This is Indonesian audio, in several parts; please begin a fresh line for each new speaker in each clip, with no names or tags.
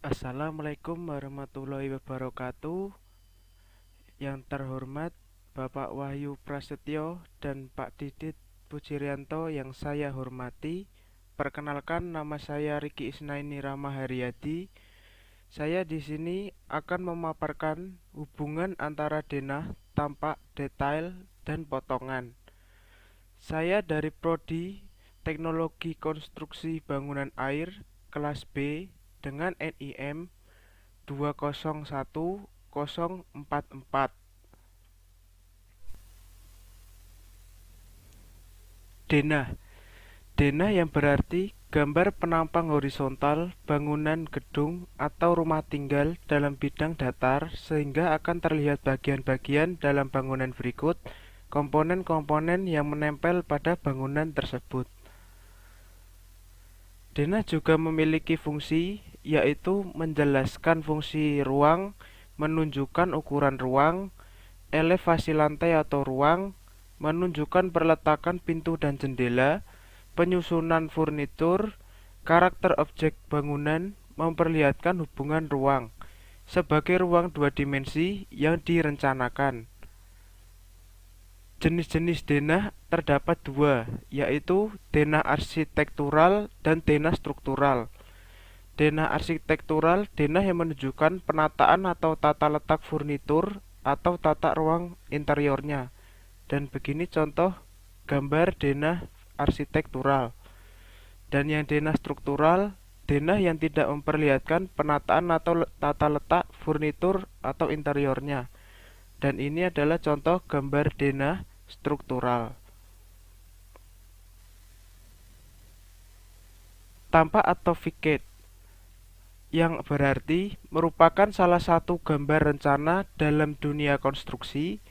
Assalamualaikum warahmatullahi wabarakatuh. Yang terhormat Bapak Wahyu Prasetyo dan Pak Didit Pujirianto yang saya hormati. Perkenalkan, nama saya Riki Isnaini Ramaharyadi. Saya di sini akan memaparkan hubungan antara denah, tampak, detail, dan potongan. Saya dari Prodi Teknologi Konstruksi Bangunan Air kelas B dengan NIM 201044. Denah. Denah yang berarti gambar penampang horizontal bangunan gedung atau rumah tinggal dalam bidang datar sehingga akan terlihat bagian-bagian dalam bangunan berikut, komponen-komponen yang menempel pada bangunan tersebut. Denah juga memiliki fungsi, yaitu menjelaskan fungsi ruang, menunjukkan ukuran ruang, elevasi lantai atau ruang, menunjukkan perletakan pintu dan jendela, penyusunan furnitur, karakter objek bangunan, memperlihatkan hubungan ruang sebagai ruang dua dimensi yang direncanakan. Jenis-jenis denah terdapat dua, yaitu denah arsitektural dan denah struktural. Denah arsitektural, denah yang menunjukkan penataan atau tata letak furnitur atau tata ruang interiornya. Dan begini contoh gambar denah arsitektural. Dan yang denah struktural, denah yang tidak memperlihatkan penataan atau tata letak furnitur atau interiornya. Dan ini adalah contoh gambar denah struktural. Tampak atau facade, yang berarti merupakan salah satu gambar rencana dalam dunia konstruksi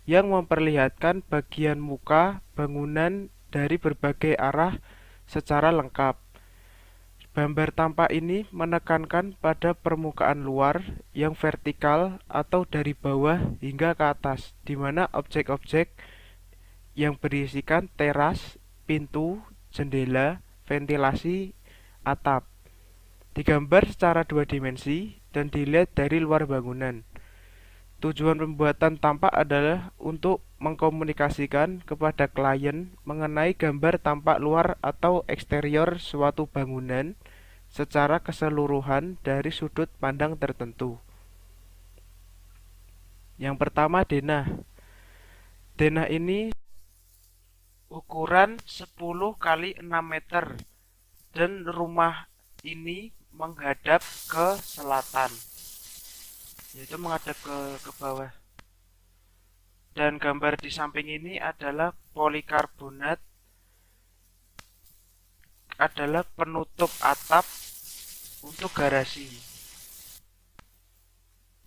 yang memperlihatkan bagian muka bangunan dari berbagai arah secara lengkap. Gambar tampak ini menekankan pada permukaan luar yang vertikal atau dari bawah hingga ke atas, di mana objek-objek yang berisikan teras, pintu, jendela, ventilasi, atap. Digambar secara dua dimensi dan dilihat dari luar bangunan. Tujuan pembuatan tampak adalah untuk mengkomunikasikan kepada klien mengenai gambar tampak luar atau eksterior suatu bangunan secara keseluruhan dari sudut pandang tertentu. Yang pertama, denah. Denah ini ukuran 10 kali 6 meter dan rumah ini menghadap ke selatan, yaitu menghadap ke bawah. Dan gambar di samping ini adalah polikarbonat, adalah penutup atap untuk garasi.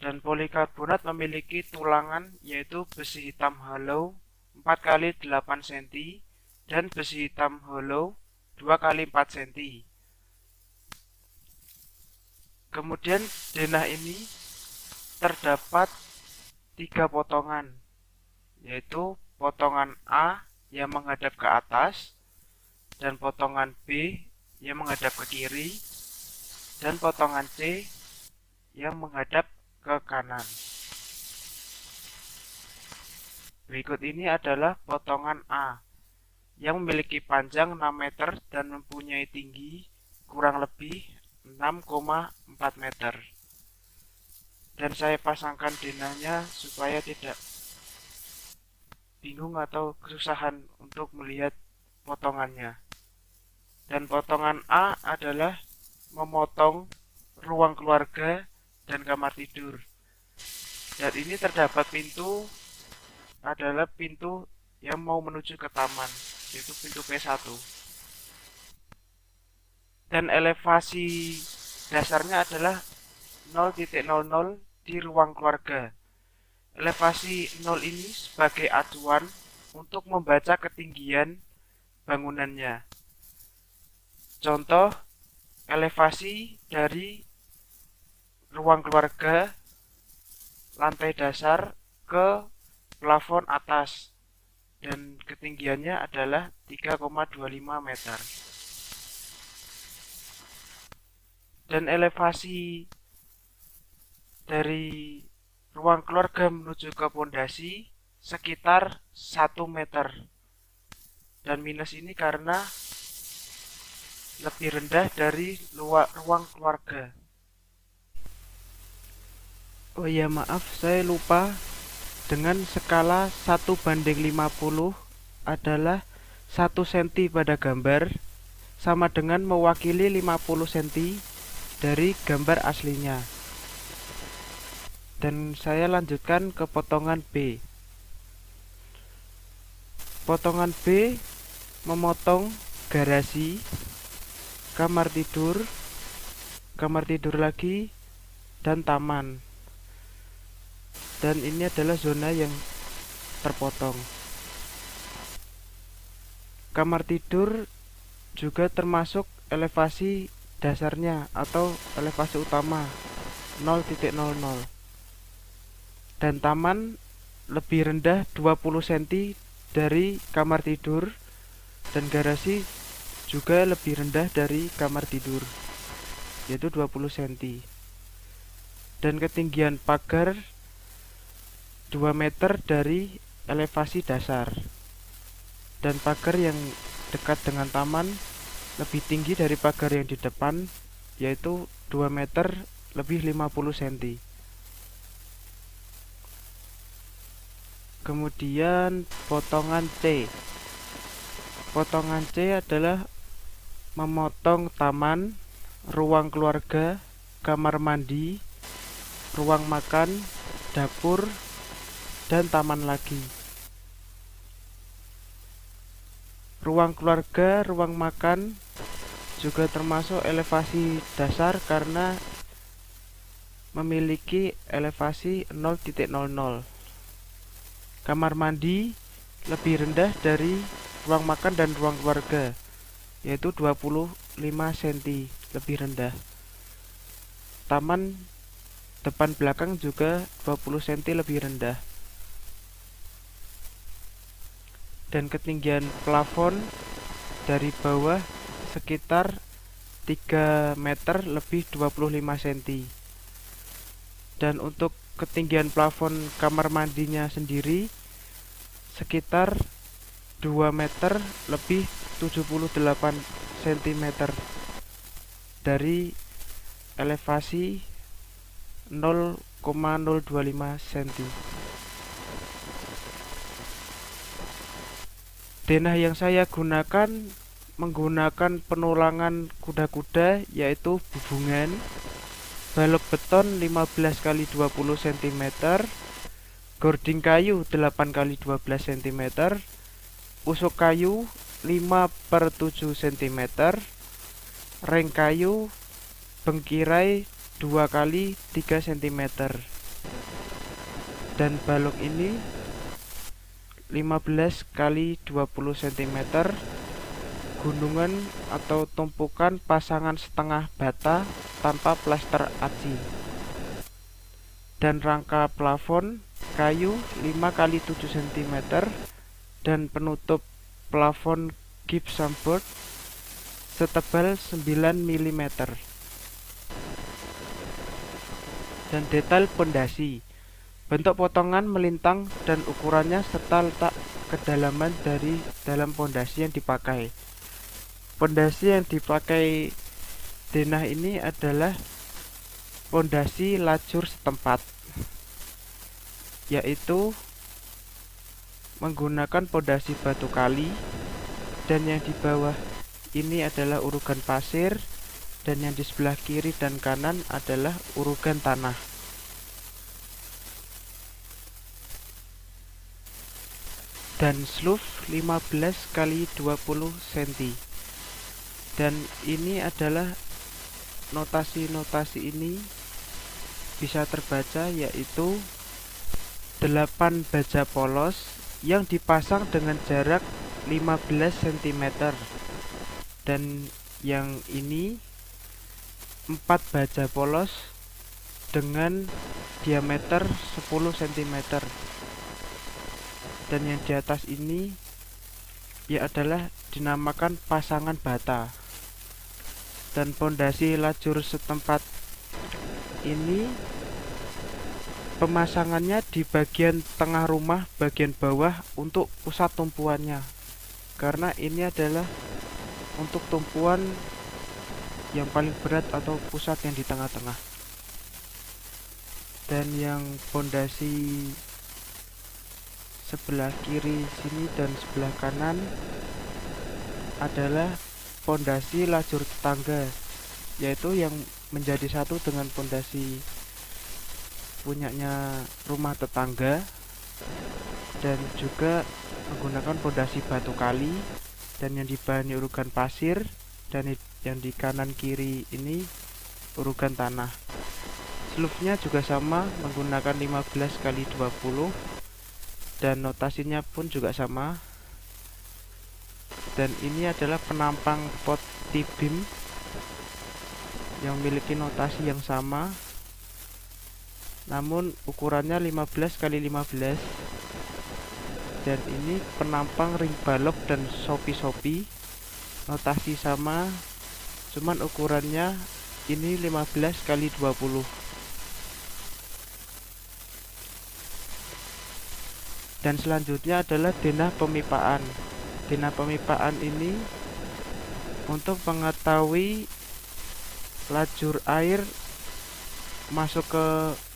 Dan polikarbonat memiliki tulangan yaitu besi hitam hollow 4 kali 8 cm dan besi hitam hollow 2 kali 4 cm. Kemudian denah ini terdapat 3 potongan, yaitu potongan A yang menghadap ke atas, dan potongan B yang menghadap ke kiri, dan potongan C yang menghadap ke kanan. Berikut ini adalah potongan A yang memiliki panjang 6 meter dan mempunyai tinggi kurang lebih 6,4 meter. Dan saya pasangkan denahnya supaya tidak bingung atau kesusahan untuk melihat potongannya. Dan potongan A adalah memotong ruang keluarga dan kamar tidur. Dan ini terdapat pintu, adalah pintu yang mau menuju ke taman, yaitu pintu P1. Dan elevasi dasarnya adalah 0,00 di ruang keluarga. Elevasi 0 ini sebagai acuan untuk membaca ketinggian bangunannya. Contoh elevasi dari ruang keluarga lantai dasar ke plafon atas, dan ketinggiannya adalah 3,25 meter. dan elevasi dari ruang keluarga menuju ke pondasi sekitar 1 meter. Dan minus ini karena lebih rendah dari ruang keluarga. Oh iya, maaf, saya lupa. Dengan skala 1:50 adalah 1 cm pada gambar sama dengan mewakili 50 cm dari gambar aslinya. Dan saya lanjutkan ke potongan B. Potongan B memotong garasi, kamar tidur lagi, dan taman. Dan ini adalah zona yang terpotong. Kamar tidur juga termasuk elevasi dasarnya atau elevasi utama 0,00. Dan taman lebih rendah 20 cm dari kamar tidur, dan garasi juga lebih rendah dari kamar tidur, yaitu 20 cm. Dan ketinggian pagar 2 meter dari elevasi dasar. Dan pagar yang dekat dengan taman lebih tinggi dari pagar yang di depan, yaitu 2 meter lebih 50 cm. Kemudian potongan C. Potongan C adalah memotong taman, ruang keluarga, kamar mandi, ruang makan, dapur, dan taman lagi. Ruang keluarga, ruang makan juga termasuk elevasi dasar karena memiliki elevasi 0,00. Kamar mandi lebih rendah dari ruang makan dan ruang keluarga, yaitu 25 cm lebih rendah. Taman depan belakang juga 20 cm lebih rendah. Dan ketinggian plafon dari bawah sekitar 3 meter lebih 25 cm. Dan untuk ketinggian plafon kamar mandinya sendiri sekitar 2 meter lebih 78 cm dari elevasi 0,025 cm. Denah yang saya gunakan menggunakan penulangan kuda-kuda, yaitu bubungan, balok beton 15x20 cm, gording kayu 8x12 cm, usuk kayu 5/7 cm, reng kayu bengkirai 2x3 cm. Dan balok ini 15x20 cm, gunungan atau tumpukan pasangan setengah bata tanpa plester aci. Dan rangka plafon kayu 5x7 cm, dan penutup plafon gypsum board setebal 9 mm. Dan detail pondasi, bentuk potongan melintang dan ukurannya serta letak kedalaman dari dalam pondasi yang dipakai. Pondasi yang dipakai denah ini adalah pondasi lajur setempat, yaitu menggunakan pondasi batu kali, dan yang di bawah ini adalah urugan pasir, dan yang di sebelah kiri dan kanan adalah urugan tanah. Dan slough 15x20 cm. Dan ini adalah notasi-notasi ini bisa terbaca, yaitu 8 baja polos yang dipasang dengan jarak 15 cm. Dan yang ini 4 baja polos dengan diameter 10 cm. Dan yang di atas ini ya adalah dinamakan pasangan bata. Dan pondasi lajur setempat ini pemasangannya di bagian tengah rumah bagian bawah untuk pusat tumpuannya, karena ini adalah untuk tumpuan yang paling berat atau pusat yang di tengah-tengah. Dan yang pondasi sebelah kiri sini dan sebelah kanan adalah pondasi lajur tetangga, yaitu yang menjadi satu dengan pondasi punyanya rumah tetangga, dan juga menggunakan pondasi batu kali dan yang di bawahnya urugan pasir, dan yang di kanan kiri ini urugan tanah. Slope-nya juga sama, menggunakan 15 kali 20, dan notasinya pun juga sama. Dan ini adalah penampang pot T-beam yang memiliki notasi yang sama, namun ukurannya 15 kali 15. Dan ini penampang ring balok dan sopi-sopi, notasi sama, cuman ukurannya ini 15 kali 20. Dan selanjutnya adalah denah pemipaan. Denah pemipaan ini untuk mengetahui lajur air masuk ke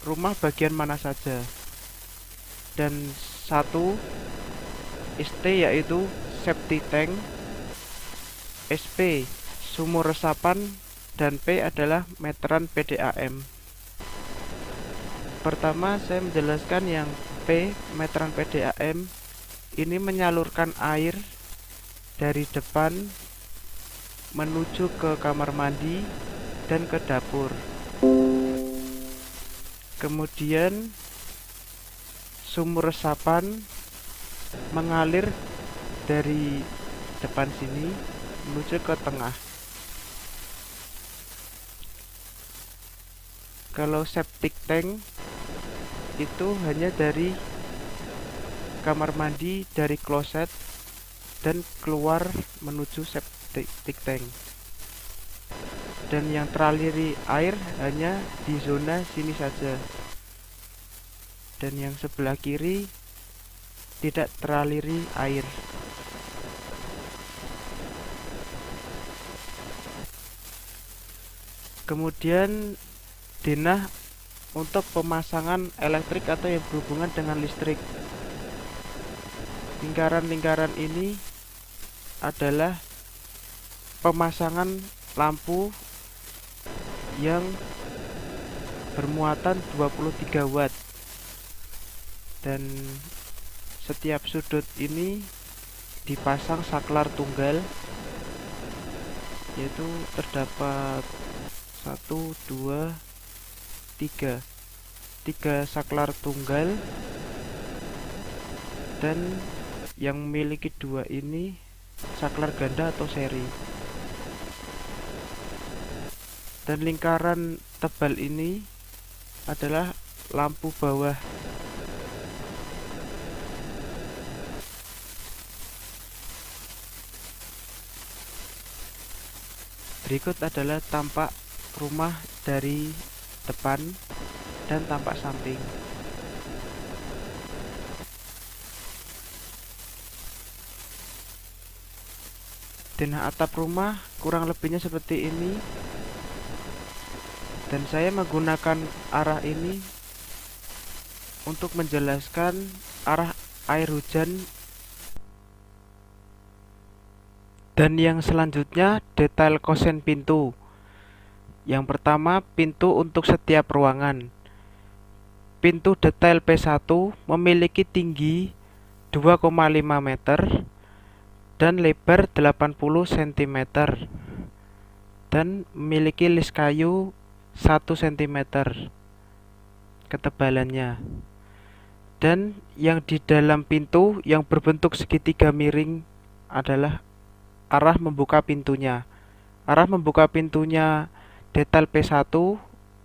rumah bagian mana saja. Dan satu ST yaitu septic tank, SP sumur resapan, dan P adalah meteran PDAM. Pertama saya menjelaskan yang P, meteran PDAM, ini menyalurkan air dari depan menuju ke kamar mandi dan ke dapur. Kemudian sumur resapan mengalir dari depan sini menuju ke tengah. Kalau septic tank itu hanya dari kamar mandi, dari kloset, dan keluar menuju septic tank. Dan yang teraliri air hanya di zona sini saja. Dan yang sebelah kiri tidak teraliri air. Kemudian denah untuk pemasangan elektrik atau yang berhubungan dengan listrik. Lingkaran-lingkaran ini adalah pemasangan lampu yang bermuatan 23 watt. Dan setiap sudut ini dipasang saklar tunggal, yaitu terdapat 1, 2, 3 saklar tunggal, dan yang memiliki 2 ini saklar ganda atau seri. Dan lingkaran tebal ini adalah lampu bawah. Berikut adalah tampak rumah dari depan dan tampak samping. Denah atap rumah kurang lebihnya seperti ini, dan saya menggunakan arah ini untuk menjelaskan arah air hujan. Dan yang selanjutnya detail kosen pintu. Yang pertama, pintu untuk setiap ruangan. Pintu detail P1 memiliki tinggi 2,5 meter dan lebar 80 cm dan memiliki list kayu 1 cm ketebalannya. Dan yang di dalam pintu yang berbentuk segitiga miring adalah arah membuka pintunya. Arah membuka pintunya detail P1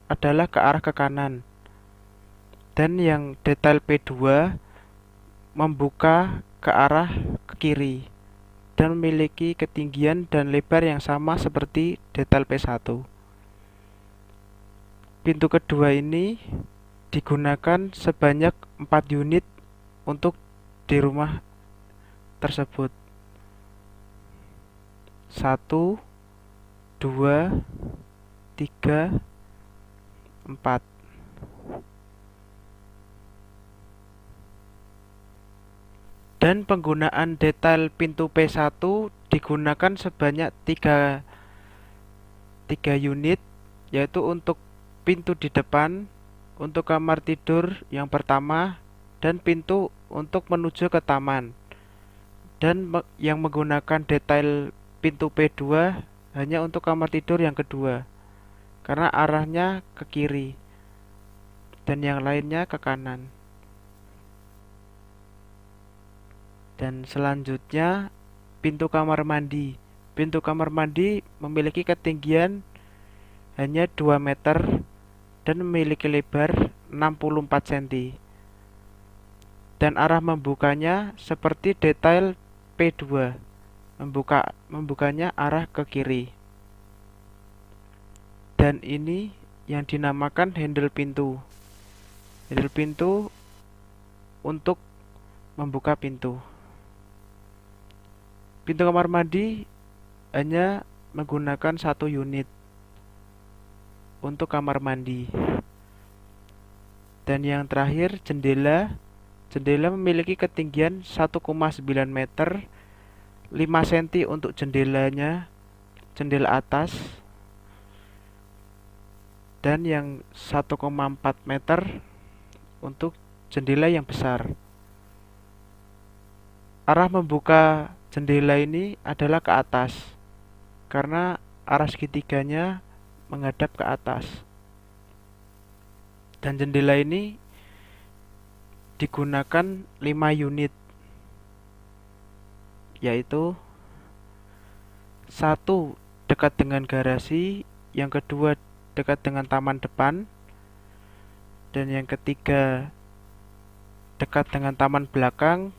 adalah ke arah ke kanan. Dan yang detail P2 membuka ke arah ke kiri. dan memiliki ketinggian dan lebar yang sama seperti detail P1. Pintu kedua ini digunakan sebanyak 4 unit untuk di rumah tersebut. 1, 2, 3, 4. Dan penggunaan detail pintu P1 digunakan sebanyak 3 unit, yaitu untuk pintu di depan, untuk kamar tidur yang pertama, dan pintu untuk menuju ke taman. Dan yang menggunakan detail pintu P2 hanya untuk kamar tidur yang kedua, karena arahnya ke kiri, dan yang lainnya ke kanan. Dan selanjutnya pintu kamar mandi. Pintu kamar mandi memiliki ketinggian hanya 2 meter dan memiliki lebar 64 cm. Dan arah membukanya seperti detail P2. Membukanya arah ke kiri. Dan ini yang dinamakan handle pintu. Handle pintu untuk membuka pintu. Pintu kamar mandi hanya menggunakan 1 unit untuk kamar mandi. Dan yang terakhir jendela. Jendela memiliki ketinggian 1,9 meter, 5 cm untuk jendelanya, jendela atas, dan yang 1,4 meter untuk jendela yang besar. Arah membuka jendela ini adalah ke atas, karena arah segitiganya menghadap ke atas. Dan jendela ini digunakan 5 unit, yaitu 1 dekat dengan garasi, yang kedua dekat dengan taman depan, dan yang ketiga dekat dengan taman belakang,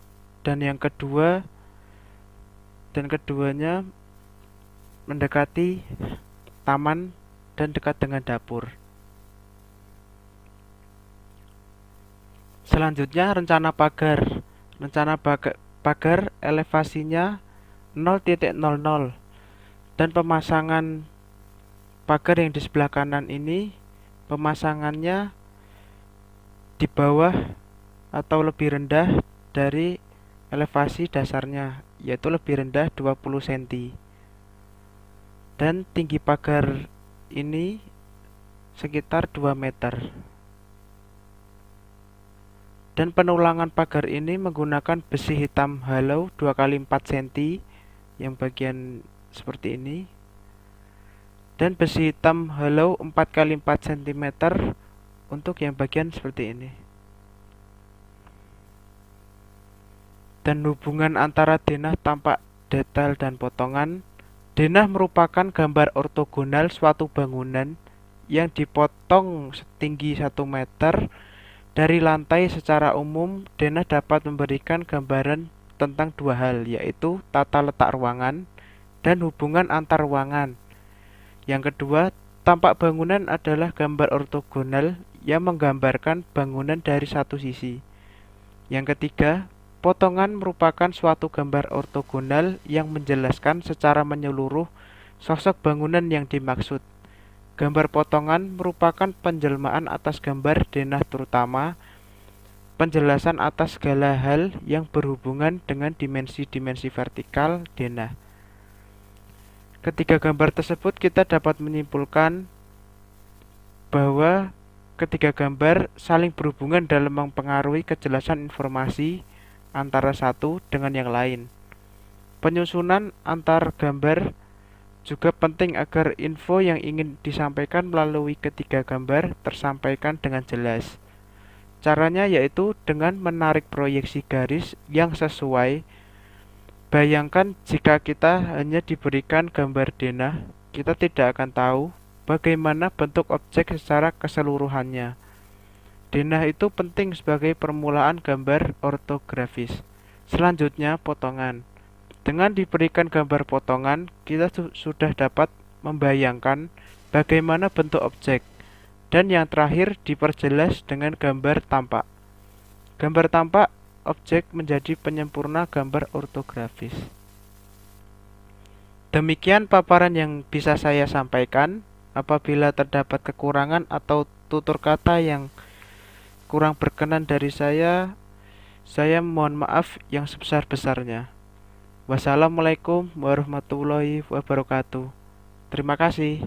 dan yang keduanya mendekati taman dan dekat dengan dapur. Selanjutnya rencana pagar. Rencana pagar elevasinya 0,00 dan pemasangan pagar yang di sebelah kanan ini pemasangannya di bawah atau lebih rendah dari elevasi dasarnya, yaitu lebih rendah 20 cm. Dan tinggi pagar ini sekitar 2 meter. Dan penulangan pagar ini menggunakan besi hitam hollow 2x4 cm yang bagian seperti ini, dan besi hitam hollow 4x4 cm untuk yang bagian seperti ini. Dan hubungan antara denah tampak detail dan potongan. Denah merupakan gambar ortogonal suatu bangunan yang dipotong setinggi 1 meter dari lantai. Secara umum, denah dapat memberikan gambaran tentang 2 hal, yaitu tata letak ruangan dan hubungan antar ruangan. Yang kedua, tampak bangunan adalah gambar ortogonal yang menggambarkan bangunan dari satu sisi. Yang ketiga, potongan merupakan suatu gambar ortogonal yang menjelaskan secara menyeluruh sosok bangunan yang dimaksud. Gambar potongan merupakan penjelmaan atas gambar denah, terutama penjelasan atas segala hal yang berhubungan dengan dimensi-dimensi vertikal denah. Ketiga gambar tersebut kita dapat menyimpulkan bahwa ketiga gambar saling berhubungan dalam mempengaruhi kejelasan informasi antara satu dengan yang lain. Penyusunan antar gambar juga penting agar info yang ingin disampaikan melalui ketiga gambar tersampaikan dengan jelas. Caranya yaitu dengan menarik proyeksi garis yang sesuai. Bayangkan jika kita hanya diberikan gambar denah, kita tidak akan tahu bagaimana bentuk objek secara keseluruhannya. Denah itu penting sebagai permulaan gambar ortografis. Selanjutnya, potongan. Dengan diberikan gambar potongan, kita sudah dapat membayangkan bagaimana bentuk objek, dan yang terakhir diperjelas dengan gambar tampak. Gambar tampak objek menjadi penyempurna gambar ortografis. Demikian paparan yang bisa saya sampaikan. Apabila terdapat kekurangan atau tutur kata yang kurang berkenan dari saya mohon maaf yang sebesar-besarnya. Wassalamualaikum warahmatullahi wabarakatuh. Terima kasih.